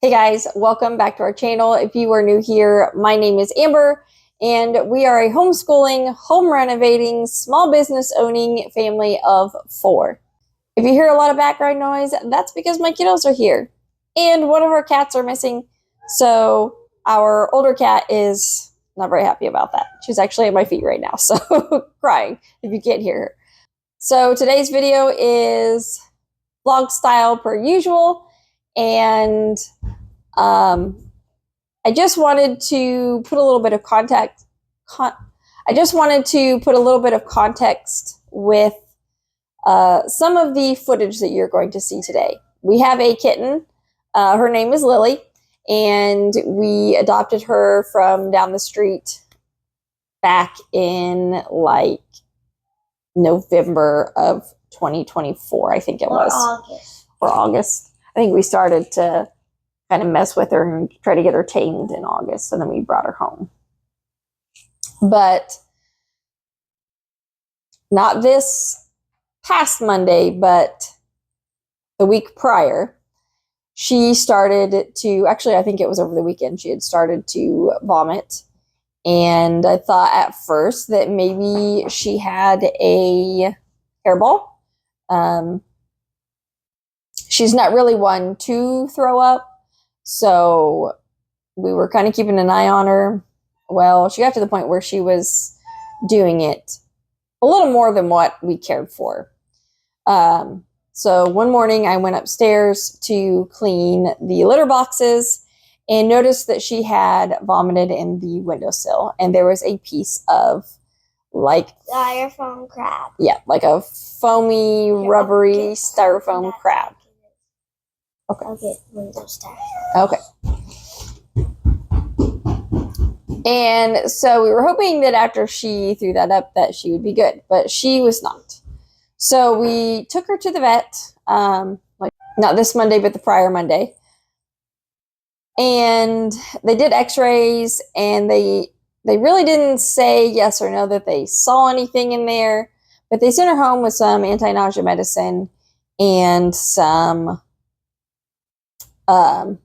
Hey guys, welcome back to our channel. If you are new here, my name is Amber and we are a homeschooling, home renovating, small business owning family of 4. If you hear a lot of background noise, that's because my kiddos are here and one of our cats are missing. So our older cat is not very happy about that. She's actually at my feet right now, so crying if you can't hear her. So today's video is vlog style per usual. And I just wanted to put a little bit of context with some of the footage that you're going to see today. We have a kitten. Her name is Lilly, and we adopted her from down the street back in like November of 2024, I think it was. Or August. I think we started to kind of mess with her and try to get her tamed in August, and then we brought her home. But not this past Monday, but the week prior, she started to, actually I think it was over the weekend, she had started to vomit. And I thought at first that maybe she had a hairball. She's not really one to throw up, so we were kind of keeping an eye on her. Well, she got to the point where she was doing it a little more than what we cared for. So one morning I went upstairs to clean the litter boxes and noticed that she had vomited in the windowsill, and there was a piece of like styrofoam crab. Yeah, like a foamy, rubbery styrofoam crab. Okay. I'll get window stuff. Okay. And so we were hoping that after she threw that up that she would be good, but she was not. So we took her to the vet, like not this Monday, but the prior Monday. And they did x-rays, and they really didn't say yes or no that they saw anything in there, but they sent her home with some anti-nausea medicine and some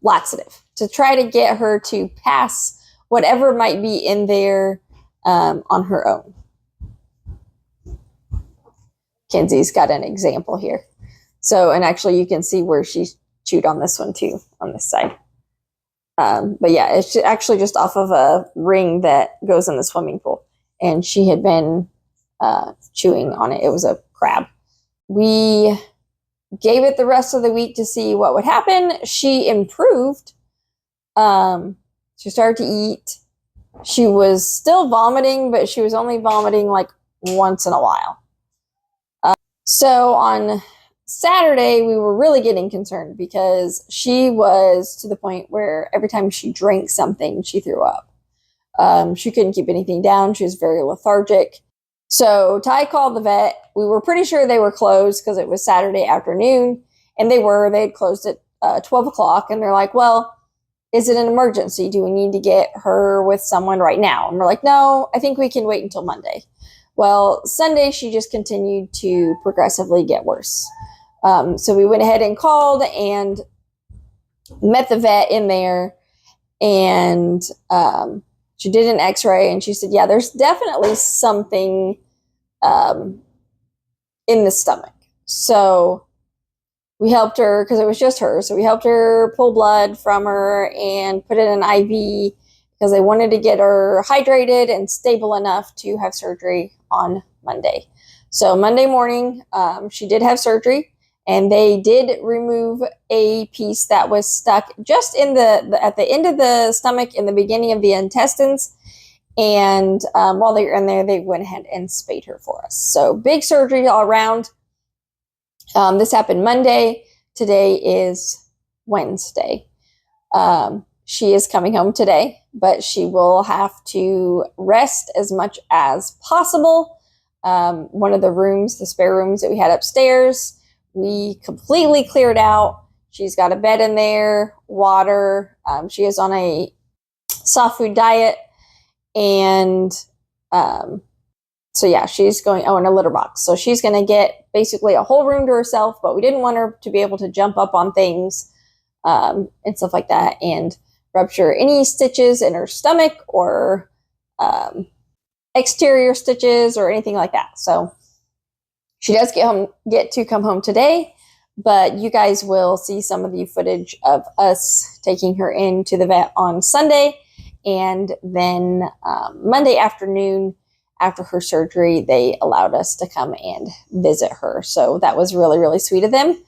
laxative to try to get her to pass whatever might be in there on her own. Kenzie's got an example here. So, and actually you can see where she chewed on this one too, on this side. But yeah, it's actually just off of a ring that goes in the swimming pool. And she had been chewing on it. It was a crab. We gave it the rest of the week to see what would happen. She improved. She started to eat. She was still vomiting, but she was only vomiting like once in a while. So on Saturday, we were really getting concerned because she was to the point where every time she drank something, she threw up. She couldn't keep anything down. She was very lethargic. So Ty called the vet. We were pretty sure they were closed because it was Saturday afternoon, and they had closed at 12 o'clock. And they're like, well, is it an emergency? Do we need to get her with someone right now? And we're like, no, I think we can wait until Monday. Well, Sunday, she just continued to progressively get worse. So we went ahead and called and met the vet in there, and she did an x-ray, and she said, yeah, there's definitely something in the stomach. So we helped her, because it was just her, so we helped her pull blood from her and put in an IV because they wanted to get her hydrated and stable enough to have surgery on Monday. So Monday morning, she did have surgery, and they did remove a piece that was stuck just in at the end of the stomach, in the beginning of the intestines. And while they were in there, they went ahead and spayed her for us. So big surgery all around. This happened Monday. Today is Wednesday. She is coming home today, but she will have to rest as much as possible. One of the rooms, the spare rooms that we had upstairs, we completely cleared out. She's got a bed in there, water. She is on a soft food diet. And so yeah, she's going, in a litter box. So she's going to get basically a whole room to herself, but we didn't want her to be able to jump up on things and stuff like that, and rupture any stitches in her stomach or exterior stitches or anything like that. So she does get to come home today, but you guys will see some of the footage of us taking her into the vet on Sunday, and then Monday afternoon after her surgery, they allowed us to come and visit her. So that was really, really sweet of them.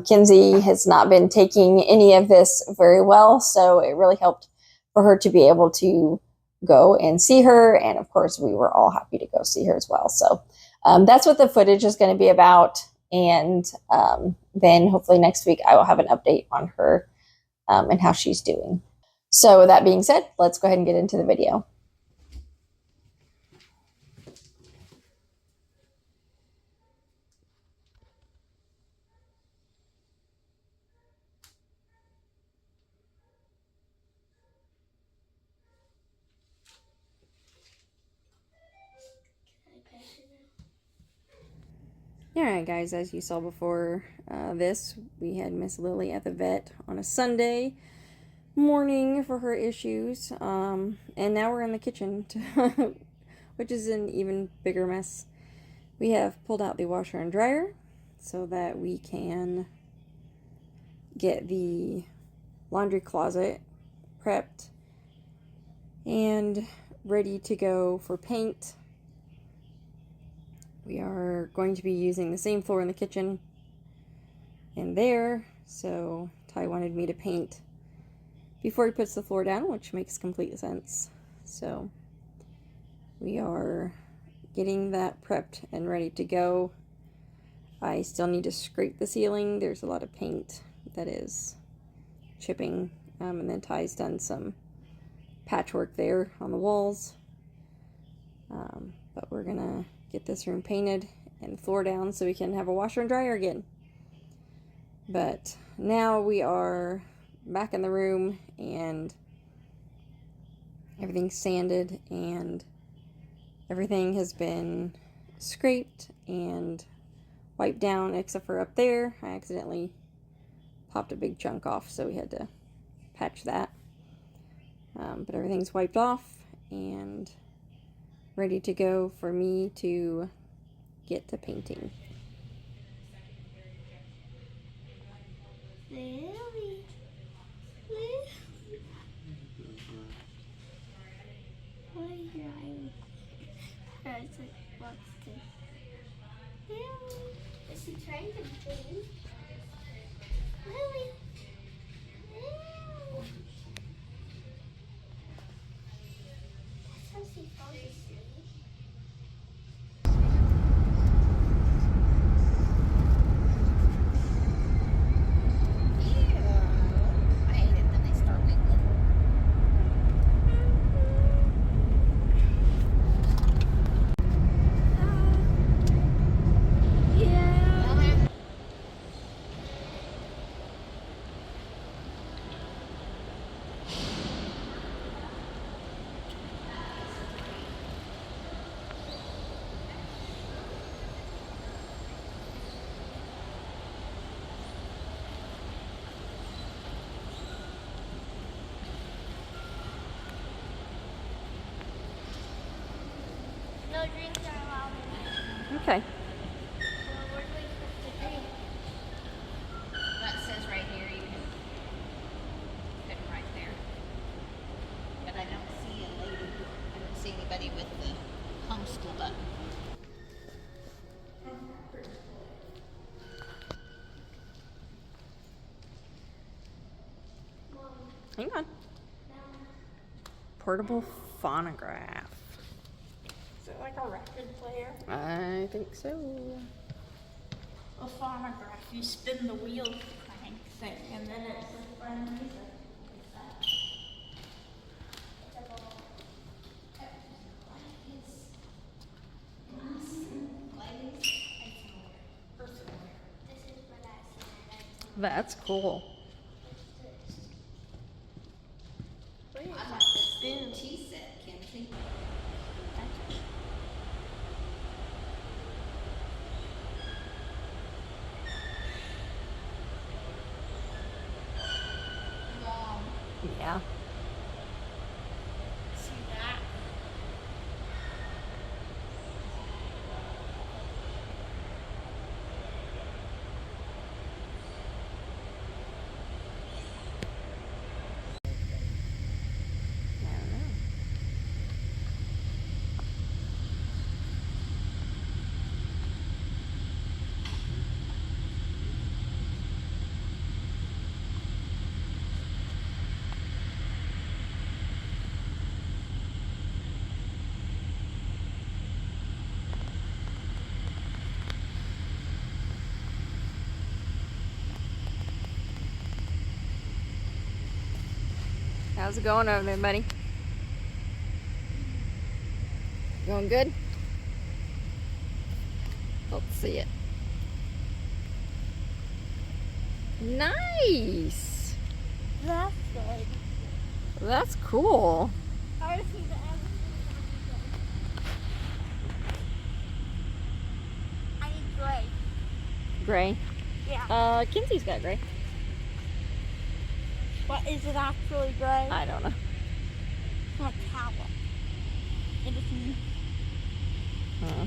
Kinsey has not been taking any of this very well, so it really helped for her to be able to go and see her. And of course, we were all happy to go see her as well. So that's what the footage is going to be about. And then hopefully next week I will have an update on her and how she's doing. So with that being said, let's go ahead and get into the video. Alright guys, as you saw before this, we had Miss Lily at the vet on a Sunday morning for her issues, and now we're in the kitchen, which is an even bigger mess. We have pulled out the washer and dryer so that we can get the laundry closet prepped and ready to go for paint. We are going to be using the same floor in the kitchen and there, so Ty wanted me to paint before he puts the floor down, which makes complete sense. So we are getting that prepped and ready to go. I still need to scrape the ceiling. There's a lot of paint that is chipping, and then Ty's done some patchwork there on the walls. But we're gonna get this room painted and the floor down so we can have a washer and dryer again. But now we are back in the room and everything's sanded and everything has been scraped and wiped down except for up there. I accidentally popped a big chunk off, so we had to patch that. But everything's wiped off and ready to go for me to get to painting. Lily. What are you doing? What's this? Lily. Is she trying to breathe? Lily. Lily. That's how she falls asleep. No drinks are allowed. Okay. Well, where do we put the drink? That says right here you can put it right there. But I don't see a lady. I don't see anybody with the homeschool button. Hang on. Portable phonograph. Is it like a record player? I think so. A phonograph. You spin the wheel crank thing and then it's like music. That's cool. I like the spin tea set, Kenzie. Yeah. See that? I don't know. How's it going over there, buddy? Going good? Let's see it. Nice! That's good. That's cool. I want to see the I need gray. Gray. Yeah. Kinsey's got gray. But is it actually gray? I don't know. It's not towel. It is. Huh.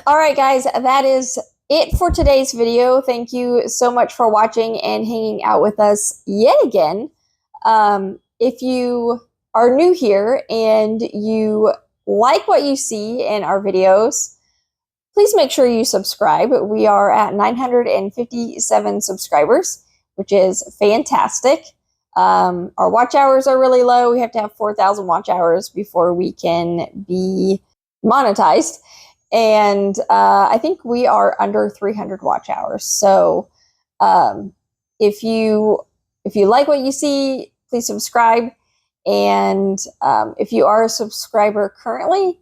All right, guys, that is it for today's video. Thank you so much for watching and hanging out with us yet again. If you are new here and you like what you see in our videos, please make sure you subscribe. We are at 957 subscribers, which is fantastic. Our watch hours are really low. We have to have 4,000 watch hours before we can be monetized. And I think we are under 300 watch hours. So if you like what you see, please subscribe. And if you are a subscriber currently,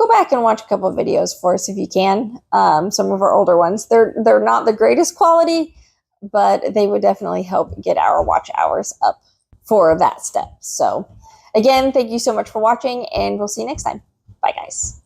go back and watch a couple of videos for us if you can. Some of our older ones. They're not the greatest quality, but they would definitely help get our watch hours up for that step. So again, thank you so much for watching, and we'll see you next time. Bye, guys.